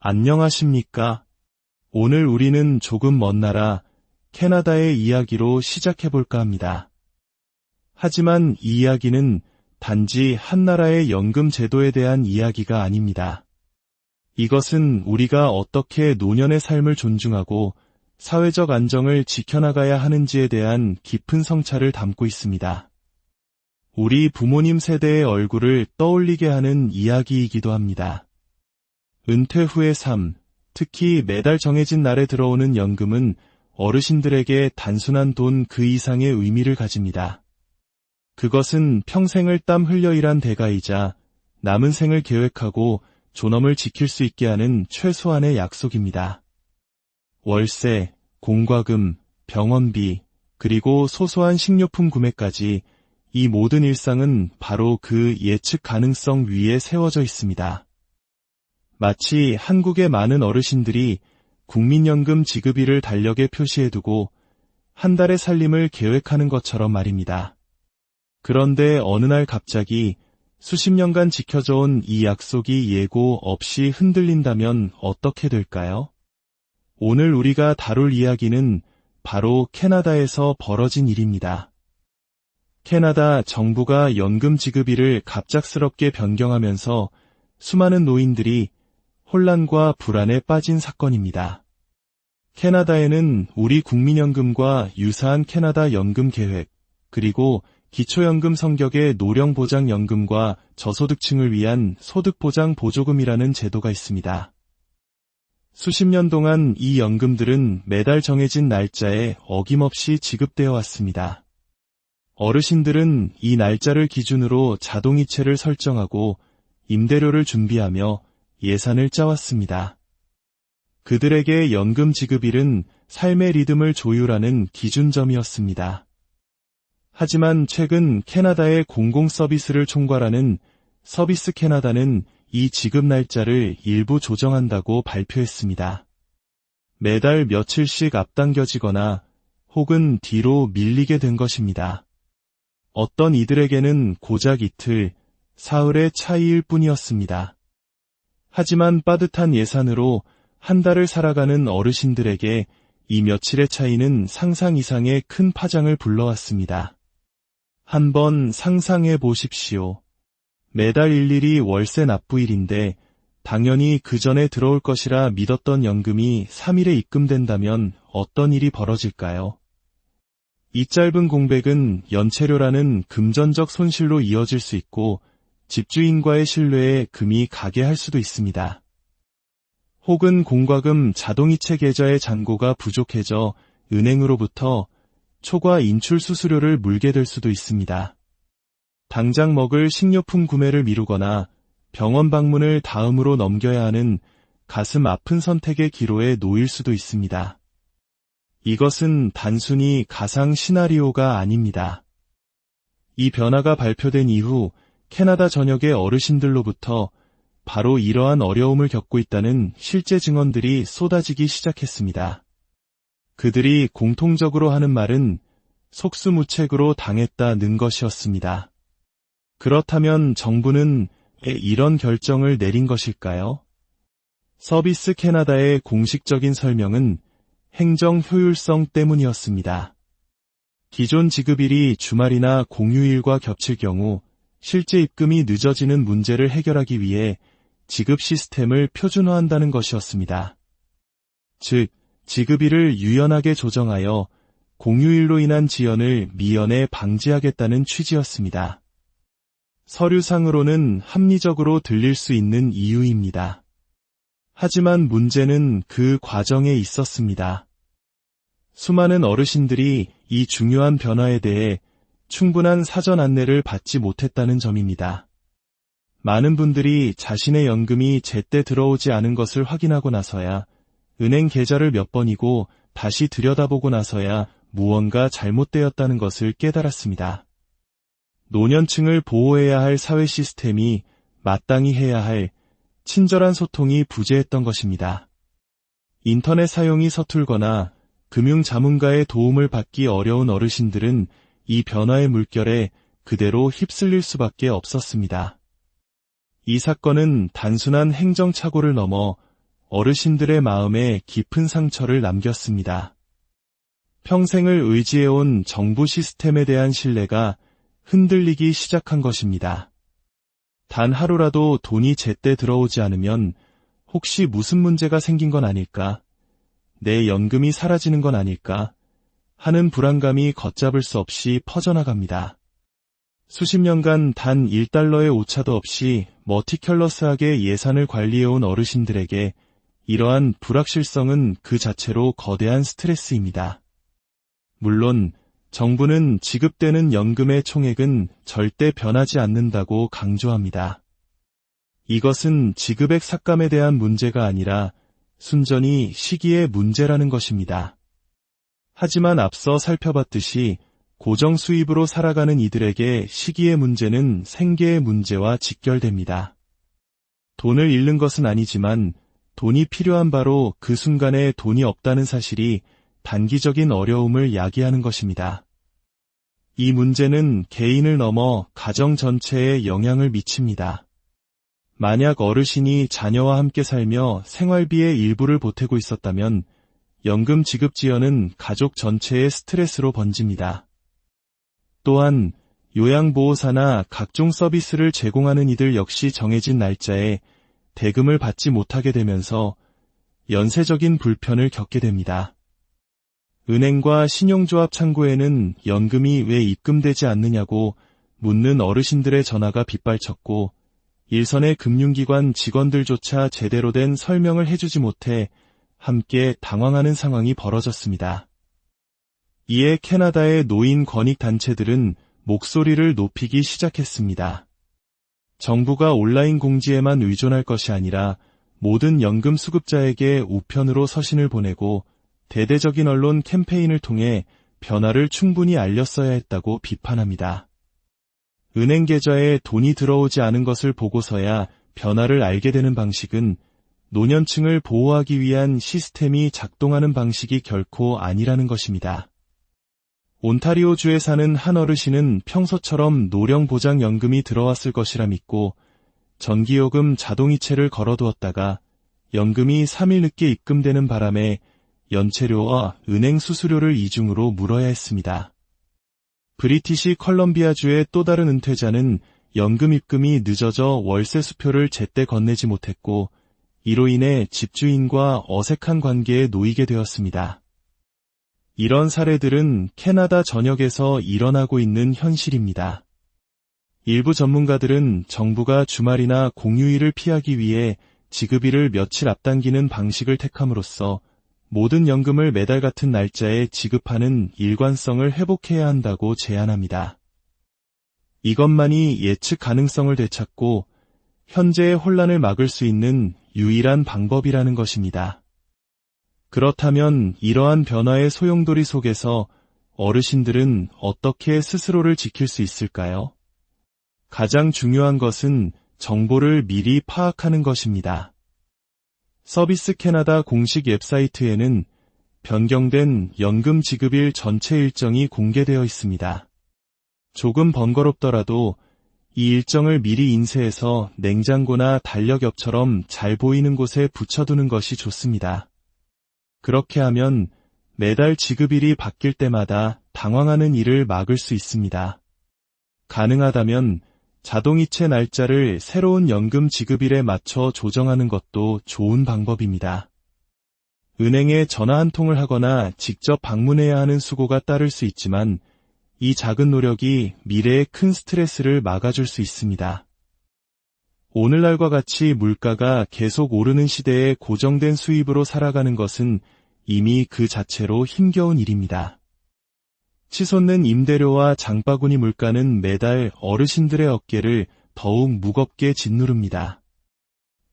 안녕하십니까? 오늘 우리는 조금 먼 나라 캐나다의 이야기로 시작해볼까 합니다. 하지만 이 이야기는 단지 한 나라의 연금 제도에 대한 이야기가 아닙니다. 이것은 우리가 어떻게 노년의 삶을 존중하고 사회적 안정을 지켜나가야 하는지에 대한 깊은 성찰을 담고 있습니다. 우리 부모님 세대의 얼굴을 떠올리게 하는 이야기이기도 합니다. 은퇴 후의 삶, 특히 매달 정해진 날에 들어오는 연금은 어르신들에게 단순한 돈 그 이상의 의미를 가집니다. 그것은 평생을 땀 흘려 일한 대가이자 남은 생을 계획하고 존엄을 지킬 수 있게 하는 최소한의 약속입니다. 월세, 공과금, 병원비, 그리고 소소한 식료품 구매까지 이 모든 일상은 바로 그 예측 가능성 위에 세워져 있습니다. 마치 한국의 많은 어르신들이 국민연금 지급일을 달력에 표시해두고 한 달의 살림을 계획하는 것처럼 말입니다. 그런데 어느 날 갑자기 수십 년간 지켜져 온 이 약속이 예고 없이 흔들린다면 어떻게 될까요? 오늘 우리가 다룰 이야기는 바로 캐나다에서 벌어진 일입니다. 캐나다 정부가 연금 지급일을 갑작스럽게 변경하면서 수많은 노인들이 혼란과 불안에 빠진 사건입니다. 캐나다에는 우리 국민연금과 유사한 캐나다 연금 계획, 그리고 기초연금 성격의 노령보장연금과 저소득층을 위한 소득보장보조금이라는 제도가 있습니다. 수십 년 동안 이 연금들은 매달 정해진 날짜에 어김없이 지급되어 왔습니다. 어르신들은 이 날짜를 기준으로 자동이체를 설정하고 임대료를 준비하며 예산을 짜왔습니다. 그들에게 연금 지급일은 삶의 리듬을 조율하는 기준점이었습니다. 하지만 최근 캐나다의 공공서비스를 총괄하는 서비스 캐나다는 이 지급 날짜를 일부 조정한다고 발표했습니다. 매달 며칠씩 앞당겨지거나 혹은 뒤로 밀리게 된 것입니다. 어떤 이들에게는 고작 이틀, 사흘의 차이일 뿐이었습니다. 하지만 빠듯한 예산으로 한 달을 살아가는 어르신들에게 이 며칠의 차이는 상상 이상의 큰 파장을 불러왔습니다. 한번 상상해 보십시오. 매달 일일이 월세 납부일인데 당연히 그 전에 들어올 것이라 믿었던 연금이 3일에 입금된다면 어떤 일이 벌어질까요? 이 짧은 공백은 연체료라는 금전적 손실로 이어질 수 있고 집주인과의 신뢰에 금이 가게 할 수도 있습니다. 혹은 공과금 자동이체 계좌의 잔고가 부족해져 은행으로부터 초과 인출 수수료를 물게 될 수도 있습니다. 당장 먹을 식료품 구매를 미루거나 병원 방문을 다음으로 넘겨야 하는 가슴 아픈 선택의 기로에 놓일 수도 있습니다. 이것은 단순히 가상 시나리오가 아닙니다. 이 변화가 발표된 이후 캐나다 전역의 어르신들로부터 바로 이러한 어려움을 겪고 있다는 실제 증언들이 쏟아지기 시작했습니다. 그들이 공통적으로 하는 말은 속수무책으로 당했다는 것이었습니다. 그렇다면 정부는 왜 이런 결정을 내린 것일까요? 서비스 캐나다의 공식적인 설명은 행정 효율성 때문이었습니다. 기존 지급일이 주말이나 공휴일과 겹칠 경우 실제 입금이 늦어지는 문제를 해결하기 위해 지급 시스템을 표준화한다는 것이었습니다. 즉, 지급일을 유연하게 조정하여 공휴일로 인한 지연을 미연에 방지하겠다는 취지였습니다. 서류상으로는 합리적으로 들릴 수 있는 이유입니다. 하지만 문제는 그 과정에 있었습니다. 수많은 어르신들이 이 중요한 변화에 대해 충분한 사전 안내를 받지 못했다는 점입니다. 많은 분들이 자신의 연금이 제때 들어오지 않은 것을 확인하고 나서야 은행 계좌를 몇 번이고 다시 들여다보고 나서야 무언가 잘못되었다는 것을 깨달았습니다. 노년층을 보호해야 할 사회 시스템이 마땅히 해야 할 친절한 소통이 부재했던 것입니다. 인터넷 사용이 서툴거나 금융 자문가의 도움을 받기 어려운 어르신들은 이 변화의 물결에 그대로 휩쓸릴 수밖에 없었습니다. 이 사건은 단순한 행정착오를 넘어 어르신들의 마음에 깊은 상처를 남겼습니다. 평생을 의지해온 정부 시스템에 대한 신뢰가 흔들리기 시작한 것입니다. 단 하루라도 돈이 제때 들어오지 않으면 혹시 무슨 문제가 생긴 건 아닐까? 내 연금이 사라지는 건 아닐까? 하는 불안감이 걷잡을 수 없이 퍼져나갑니다. 수십 년간 단 1달러의 오차도 없이 머티큘러스하게 예산을 관리해온 어르신들에게 이러한 불확실성은 그 자체로 거대한 스트레스입니다. 물론 정부는 지급되는 연금의 총액은 절대 변하지 않는다고 강조합니다. 이것은 지급액 삭감에 대한 문제가 아니라 순전히 시기의 문제라는 것입니다. 하지만 앞서 살펴봤듯이 고정 수입으로 살아가는 이들에게 시기의 문제는 생계의 문제와 직결됩니다. 돈을 잃는 것은 아니지만 돈이 필요한 바로 그 순간에 돈이 없다는 사실이 단기적인 어려움을 야기하는 것입니다. 이 문제는 개인을 넘어 가정 전체에 영향을 미칩니다. 만약 어르신이 자녀와 함께 살며 생활비의 일부를 보태고 있었다면 연금 지급 지연은 가족 전체의 스트레스로 번집니다. 또한 요양보호사나 각종 서비스를 제공하는 이들 역시 정해진 날짜에 대금을 받지 못하게 되면서 연쇄적인 불편을 겪게 됩니다. 은행과 신용조합 창구에는 연금이 왜 입금되지 않느냐고 묻는 어르신들의 전화가 빗발쳤고 일선의 금융기관 직원들조차 제대로 된 설명을 해주지 못해 함께 당황하는 상황이 벌어졌습니다. 이에 캐나다의 노인 권익단체들은 목소리를 높이기 시작했습니다. 정부가 온라인 공지에만 의존할 것이 아니라 모든 연금 수급자에게 우편으로 서신을 보내고 대대적인 언론 캠페인을 통해 변화를 충분히 알렸어야 했다고 비판합니다. 은행 계좌에 돈이 들어오지 않은 것을 보고서야 변화를 알게 되는 방식은 노년층을 보호하기 위한 시스템이 작동하는 방식이 결코 아니라는 것입니다. 온타리오주에 사는 한 어르신은 평소처럼 노령보장연금이 들어왔을 것이라 믿고 전기요금 자동이체를 걸어두었다가 연금이 3일 늦게 입금되는 바람에 연체료와 은행 수수료를 이중으로 물어야 했습니다. 브리티시 컬럼비아주의 또 다른 은퇴자는 연금 입금이 늦어져 월세 수표를 제때 건네지 못했고 이로 인해 집주인과 어색한 관계에 놓이게 되었습니다. 이런 사례들은 캐나다 전역에서 일어나고 있는 현실입니다. 일부 전문가들은 정부가 주말이나 공휴일을 피하기 위해 지급일을 며칠 앞당기는 방식을 택함으로써 모든 연금을 매달 같은 날짜에 지급하는 일관성을 회복해야 한다고 제안합니다. 이것만이 예측 가능성을 되찾고 현재의 혼란을 막을 수 있는 유일한 방법이라는 것입니다. 그렇다면 이러한 변화의 소용돌이 속에서 어르신들은 어떻게 스스로를 지킬 수 있을까요? 가장 중요한 것은 정보를 미리 파악하는 것입니다. 서비스 캐나다 공식 웹사이트에는 변경된 연금 지급일 전체 일정이 공개되어 있습니다. 조금 번거롭더라도 이 일정을 미리 인쇄해서 냉장고나 달력엽처럼 잘 보이는 곳에 붙여두는 것이 좋습니다. 그렇게 하면 매달 지급일이 바뀔 때마다 당황하는 일을 막을 수 있습니다. 가능하다면 자동이체 날짜를 새로운 연금 지급일에 맞춰 조정하는 것도 좋은 방법입니다. 은행에 전화 한 통을 하거나 직접 방문해야 하는 수고가 따를 수 있지만 이 작은 노력이 미래의 큰 스트레스를 막아줄 수 있습니다. 오늘날과 같이 물가가 계속 오르는 시대에 고정된 수입으로 살아가는 것은 이미 그 자체로 힘겨운 일입니다. 치솟는 임대료와 장바구니 물가는 매달 어르신들의 어깨를 더욱 무겁게 짓누릅니다.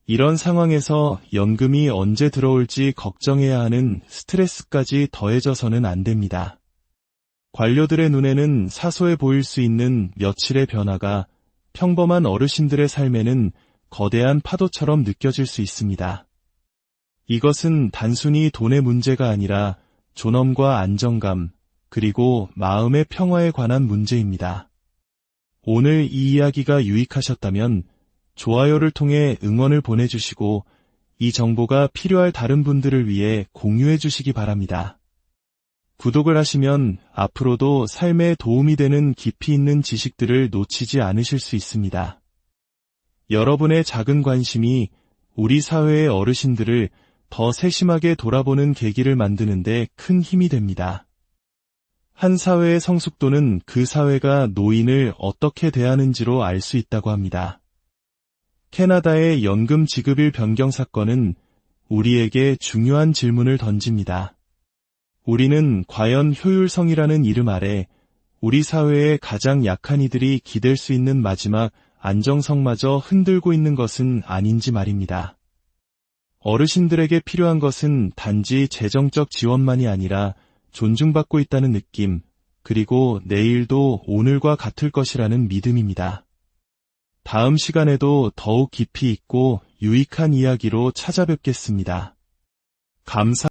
이런 상황에서 연금이 언제 들어올지 걱정해야 하는 스트레스까지 더해져서는 안 됩니다. 관료들의 눈에는 사소해 보일 수 있는 며칠의 변화가 평범한 어르신들의 삶에는 거대한 파도처럼 느껴질 수 있습니다. 이것은 단순히 돈의 문제가 아니라 존엄과 안정감, 그리고 마음의 평화에 관한 문제입니다. 오늘 이 이야기가 유익하셨다면 좋아요를 통해 응원을 보내주시고 이 정보가 필요할 다른 분들을 위해 공유해 주시기 바랍니다. 구독을 하시면 앞으로도 삶에 도움이 되는 깊이 있는 지식들을 놓치지 않으실 수 있습니다. 여러분의 작은 관심이 우리 사회의 어르신들을 더 세심하게 돌아보는 계기를 만드는 데 큰 힘이 됩니다. 한 사회의 성숙도는 그 사회가 노인을 어떻게 대하는지로 알 수 있다고 합니다. 캐나다의 연금 지급일 변경 사건은 우리에게 중요한 질문을 던집니다. 우리는 과연 효율성이라는 이름 아래 우리 사회의 가장 약한 이들이 기댈 수 있는 마지막 안정성마저 흔들고 있는 것은 아닌지 말입니다. 어르신들에게 필요한 것은 단지 재정적 지원만이 아니라 존중받고 있다는 느낌, 그리고 내일도 오늘과 같을 것이라는 믿음입니다. 다음 시간에도 더욱 깊이 있고 유익한 이야기로 찾아뵙겠습니다. 감사합니다.